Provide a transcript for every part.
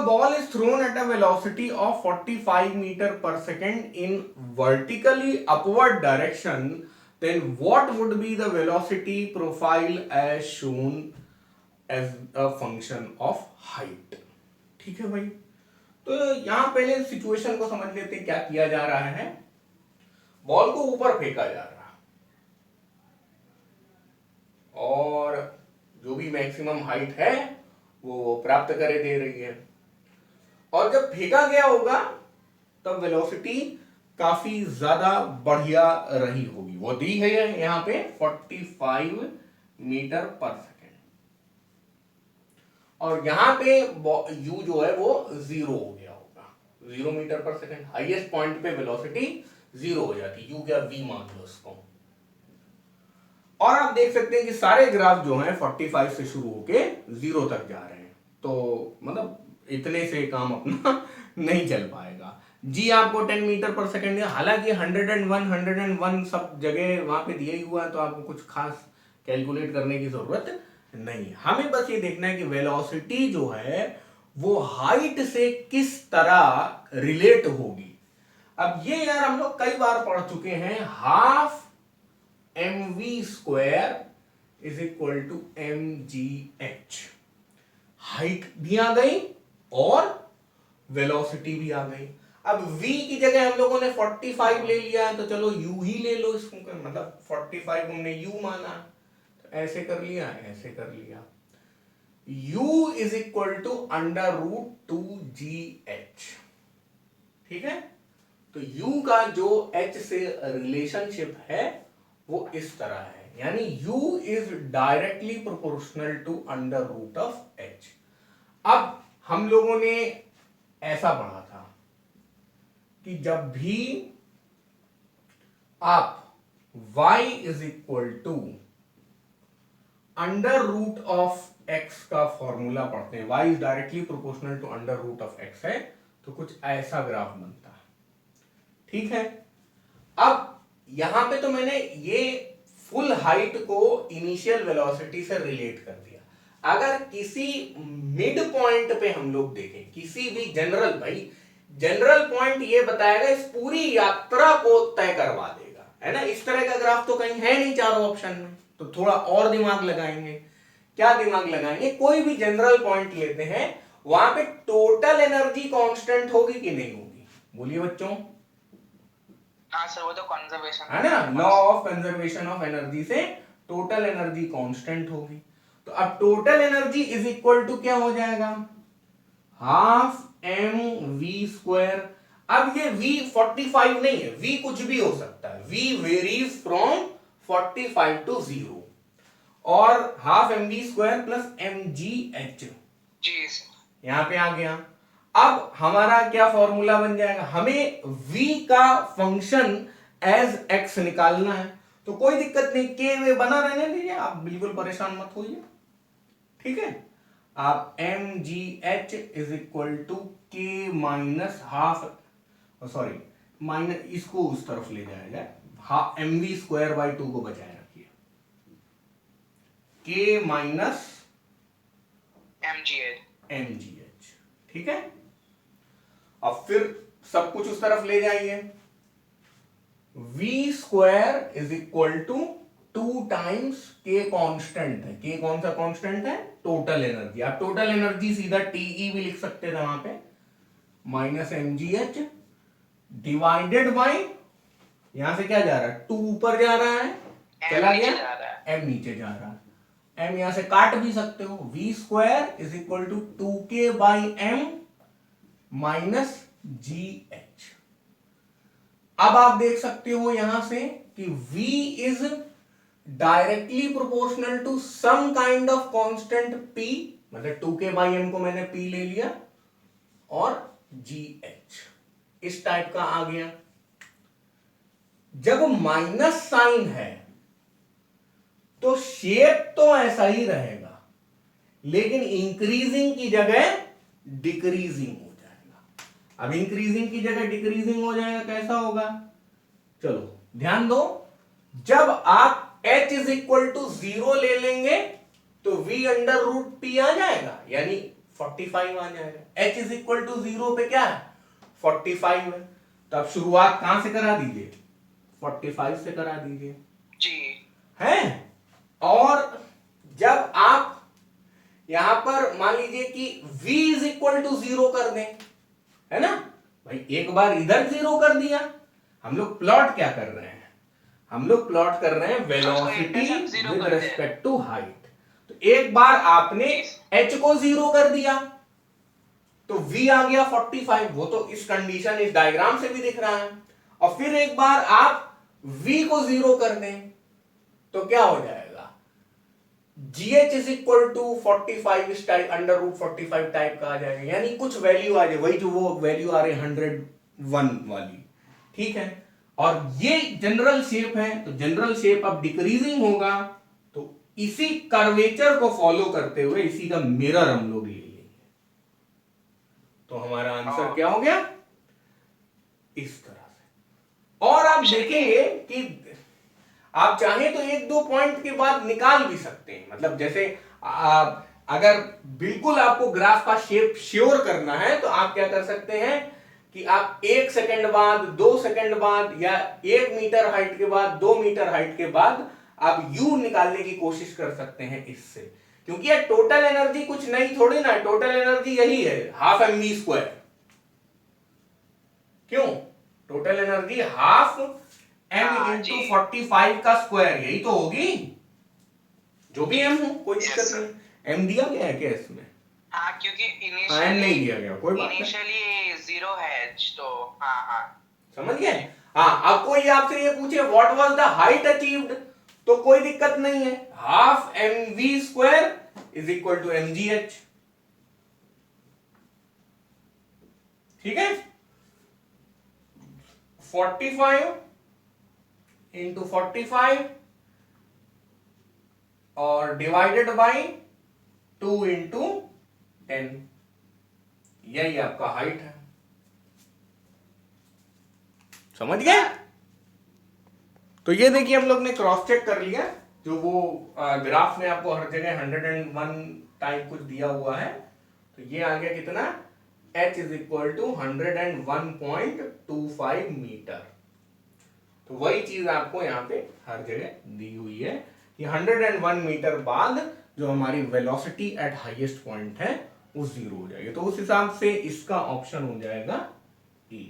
ball is thrown at a velocity of 45 meter per second in vertically upward direction, then what would be the velocity profile as shown as a function of height? ठीक है भाई, तो यहां पहले situation को समझ लेते हैं। क्या किया जा रहा है, बॉल को ऊपर फेंका जा रहा और जो भी मैक्सिमम हाइट है वो प्राप्त करे दे रही है, और जब फेंका गया होगा तब वेलोसिटी काफी ज्यादा बढ़िया रही होगी। वो दी है यहां पे 45 मीटर पर सेकेंड, और यहां पे u जो है वो 0 हो गया होगा, 0 मीटर पर सेकेंड। हाईएस्ट पॉइंट पे वेलोसिटी 0 हो जाती, u क्या v मान लो उसको। और आप देख सकते हैं कि सारे ग्राफ जो हैं 45 से शुरू होके 0 तक जा रहे हैं, तो मतलब इतने से काम अपना नहीं चल पाएगा। जी आपको 10 मीटर पर सेकेंड, हालांकि 101 सब जगह वहां पे दिया ही हुआ है, तो आपको कुछ खास कैलकुलेट करने की जरूरत नहीं। हमें बस ये देखना है कि वेलोसिटी जो है वो हाइट से किस तरह रिलेट होगी। अब ये यार हम लोग कई बार पढ़ चुके हैं, half mv square is equal to mgh। Height भी आ गई और वेलोसिटी भी आ गई। अब v की जगह हम लोगों ने 45 ले लिया है, तो चलो u ही ले लो इसको, मतलब 45 हमने u माना, तो ऐसे कर लिया, ऐसे कर लिया। u is equal to √2gh, ठीक है। तो u का जो h से रिलेशनशिप है वो इस तरह है, यानी u is directly proportional to √h। अब हम लोगों ने ऐसा पढ़ा था कि जब भी आप y is equal to √x का फॉर्मूला पढ़ते हैं, y is directly proportional to √x है, तो कुछ ऐसा ग्राफ बनता है, ठीक है। अब यहां पे तो मैंने ये फुल हाइट को इनिशियल वेलोसिटी से रिलेट कर दिया। अगर किसी मिड पॉइंट पे हम लोग देखें, किसी भी जनरल, भाई जनरल पॉइंट ये बताएगा, इस पूरी यात्रा को तय करवा देगा, है ना। इस तरह का ग्राफ तो कहीं है नहीं चारों ऑप्शन में, तो थोड़ा और दिमाग लगाएंगे। क्या दिमाग लगाएंगे, कोई भी जनरल पॉइंट लेते हैं, वहां पे टोटल एनर्जी कांस्टेंट होगी कि नहीं होगी, बोलिए बच्चों। हाँ सर, वो तो कंजर्वेशन है ना, law of conservation of energy से टोटल एनर्जी कांस्टेंट होगी। तो अब total energy is equal to क्या हो जाएगा, हाफ mv²। अब ये v 45 नहीं है, v कुछ भी हो सकता है, v वेरीज फ्रॉम 45 टू 0, और हाफ mv² प्लस mgh जी यहां पे आ गया। अब हमारा क्या फॉर्मूला बन जाएगा, हमें v का फंक्शन एज x निकालना है, तो कोई दिक्कत नहीं, के वे बना रहने दीजिए, आप बिल्कुल परेशान मत होइए, ठीक है। आप mgh इज इक्वल टू के माइनस हाफ, सॉरी माइनस, इसको उस तरफ ले जाया जाए, mv²/2 को बचाए रखिए, के माइनस mgh, ठीक है। अब फिर सब कुछ उस तरफ ले जाइए, v² is equal to 2 times k constant है, के कौन सा कांस्टेंट है, टोटल एनर्जी। आप टोटल एनर्जी सीधा टीई भी लिख सकते थे वहां पे, माइनस mgh डिवाइडेड बाय, यहां से क्या जा रहा है, 2 ऊपर जा रहा है, चला गया, m नीचे जा रहा है, m यहां से काट भी सकते हो, v² is equal to 2k/m minus gh। अब आप देख सकते हो यहां से कि v is directly proportional to some kind of constant p, मतलब 2k/m को मैंने p ले लिया, और gh इस टाइप का आ गया। जब माइनस साइन है तो शेप तो ऐसा ही रहेगा, लेकिन इंक्रीजिंग की जगह डिक्रीजिंग हो जाएगा। अब इंक्रीजिंग की जगह डिक्रीजिंग हो जाएगा, कैसा होगा, चलो ध्यान दो, जब आप h इज इक्वल टू 0 ले लेंगे तो v अंडर रूट p आ जाएगा, यानी 45 आ जाएगा। h इज इक्वल टू 0 पे क्या है 45 है, तो अब शुरुआत कहां से करा दीजिए 45 से करा दीजिए जी है। और जब आप यहां पर मान लीजिए कि v इज इक्वल टू 0 कर दें, है ना भाई, एक बार इधर 0 कर दिया। हम लोग प्लॉट क्या कर रहे हैं, हम लोग प्लॉट कर रहे हैं velocity with respect to height. तो एक बार आपने h को 0 कर दिया तो v आ गया 45, वो तो इस कंडीशन इस डायग्राम से भी दिख रहा है। और फिर एक बार आप v को 0 कर दें तो क्या हो जाएगा gh इज इक्वल टू 45 इस टाइप अंडर रूट 45 टाइप का आ जाएगा, यानी कुछ वैल्यू आ जाए, वही जो वो वैल्यू आ रही है 101 वाली, ठीक है। और ये जनरल शेप है, तो जनरल शेप अब डिक्रीजिंग होगा, तो इसी कर्वेचर को फॉलो करते हुए इसी का मिरर हम लोग ले लेंगे। तो हमारा आंसर क्या हो गया इस तरह से। और आप देखेंगे कि आप चाहें तो एक दो पॉइंट के बाद निकाल भी सकते हैं, मतलब जैसे अगर बिल्कुल आपको ग्राफ का शेप श्योर करना है तो आप क्या कर सकते हैं कि आप 1 सेकंड बाद 2 सेकंड बाद या 1 मीटर हाइट के बाद 2 मीटर हाइट के बाद आप यू निकालने की कोशिश कर सकते हैं इससे, क्योंकि ये टोटल एनर्जी कुछ नहीं थोड़ी ना, टोटल एनर्जी यही है हाफ mv²। क्यों total energy half m into 45 का स्क्वायर, यही तो होगी, जो भी m हो कोई दिक्कत नहीं। m दिया गया है क्या इसमें? हाँ, क्योंकि m नहीं दिया गया, कोई बात नहीं, इनिशियली 0 है h, तो हाँ हाँ समझ गए। हाँ, अब कोई आपसे ये पूछे what was the height achieved, तो कोई दिक्कत नहीं है, half mv² is equal to mgh, ठीक है। 45 इंटू 45 और डिवाइडेड बाई 2 इंटू 10, यही आपका हाइट है, समझ गए। तो ये देखिए हम लोग ने क्रॉस चेक कर लिया, जो वो ग्राफ में आपको हर जगह 101 टाइप कुछ दिया हुआ है, तो ये आ गया कितना h is equal to 101.25 metre. तो वही चीज आपको यहाँ पे हर जगह दी हुई है कि 101 मीटर बाद जो हमारी वेलोसिटी एट हाईएस्ट पॉइंट है वो 0 हो जाएगी, तो उस हिसाब से इसका ऑप्शन हो जाएगा E।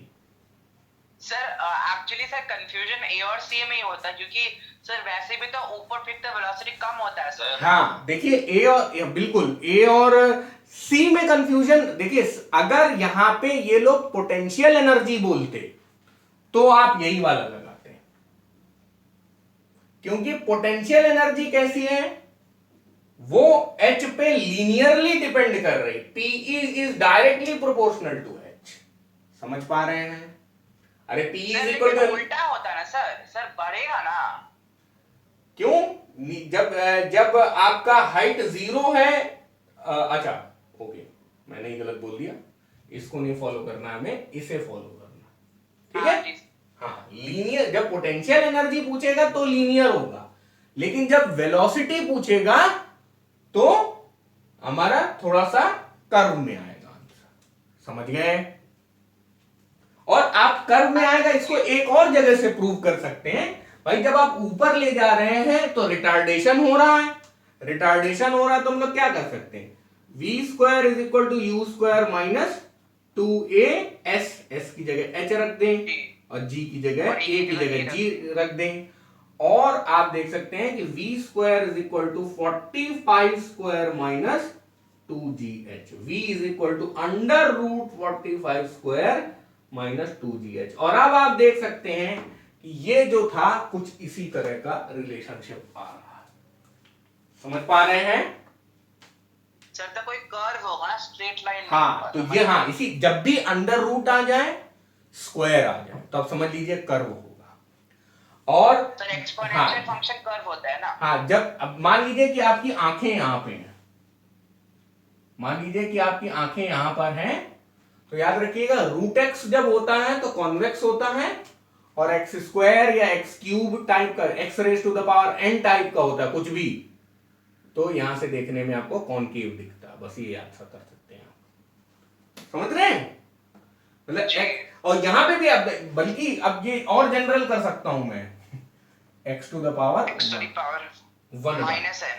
Sir actually sir confusion A और सी में ही होता है, क्योंकि सर वैसे भी तो ऊपर फेंकते वेलोसिटी कम होता है सर। हाँ देखिए ए और बिल्कुल ए और सी में कंफ्यूजन, देखिए अगर यहां पे ये लोग पोटेंशियल एनर्जी बोलते तो आप यही वाला लगाते, क्योंकि पोटेंशियल एनर्जी कैसी है, वो h पे लीनियरली डिपेंड कर रही, Pe is directly proportional to h, समझ पा रहे हैं। अरे Pe इज इक्वल टू उल्टा होता है ना सर, सर बढ़ेगा ना, क्यों, जब आपका हाइट 0 है, अच्छा ओके मैंने ही गलत बोल दिया, इसको नहीं फॉलो करना हमें, इसे फॉलो करना, ठीक है। हाँ लीनियर, जब पोटेंशियल एनर्जी पूछेगा तो लीनियर होगा, लेकिन जब वेलोसिटी पूछेगा तो हमारा थोड़ा सा कर्व में आएगा आंसर, समझ गए। और आप कर्व में आएगा इसको एक और जगह से प्रूव कर सकते हैं भाई, जब आप ऊपर ले जा रहे हैं तो रिटार्डेशन हो रहा है, रिटार्डेशन हो रहा है तो हम लोग क्या कर सकते हैं, v² is equal to u² minus 2as, s की जगह h रख दें और g की जगह a की जगह g रख दें, और आप देख सकते हैं कि v² is equal to 45² minus 2gh, v is equal to under root 45² minus 2gh। और अब आप देख सकते हैं कि ये जो था कुछ इसी तरह का रिलेशनशिप आ रहा है, समझ पा रहे हैं सर, तो कोई कर्व होगा ना, स्ट्रेट लाइन। हाँ तो ये, हाँ इसी, जब भी अंडर रूट आ जाए स्क्वायर आ जाए तो आप समझ लीजिए कर्व होगा। और सर एक्सपोनेंशियल फंक्शन कर्व होता है ना। हाँ, जब अब मान लीजिए कि आपकी आंखें यहां पे हैं, मान लीजिए कि आपकी आंखें यहां पर हैं, तो याद रखिएगा रूट एक्स जब होता है तो कॉन्वेक्स होता है, और x² या x³ टाइप का, x raise to the power n type का होता है कुछ भी, तो यहां से देखने में आपको कॉनकेव दिखता है, बस ये याद कर सकते हैं। समझ रहे हैं? मतलब जी। और यहाँ पे भी अब बल्कि अब ये और जनरल कर सकता हूं मैं, x to the power x to the power 1 minus n।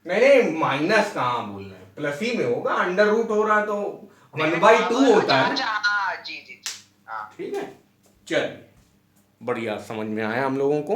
नहीं माइनस कहाँ बोल रहे हैं, प्लस ही में होगा, अंडर रूट हो रहा तो नहीं, 1/2 power, होता है अच्छा ना। हाँ जी जी जी हाँ। ठीक है, चलिए बढ़िया, समझ में आया हम लोगों को।